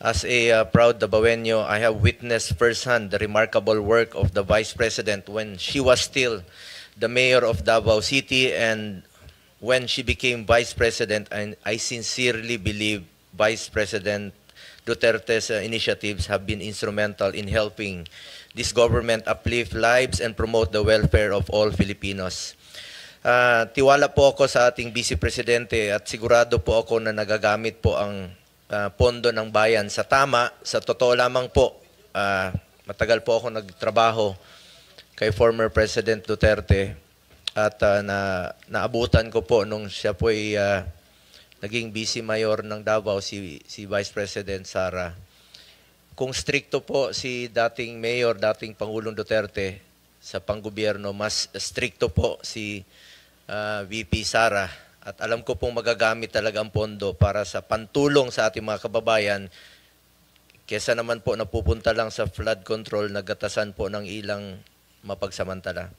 As a proud Dabawenyo, I have witnessed firsthand the remarkable work of the Vice President when she was still the mayor of Davao City, and when she became Vice President, and I sincerely believe Vice President Duterte's initiatives have been instrumental in helping this government uplift lives and promote the welfare of all Filipinos. Tiwala po ako sa ating Vice Presidente at sigurado po ako na nagagamit po ang pondo ng bayan sa tama. Sa totoo lamang po, matagal po ako nagtrabaho kay former President Duterte at naabutan ko po nung siya po ay naging Vice Mayor ng Davao, si Vice President Sara. Kung stricto po si dating Mayor, dating Pangulong Duterte sa panggobyerno, mas stricto po si VP Sara. At alam ko pong magagamit talaga ang pondo para sa pantulong sa ating mga kababayan kesa naman po napupunta lang sa flood control, nagatasan po ng ilang mapagsamantala.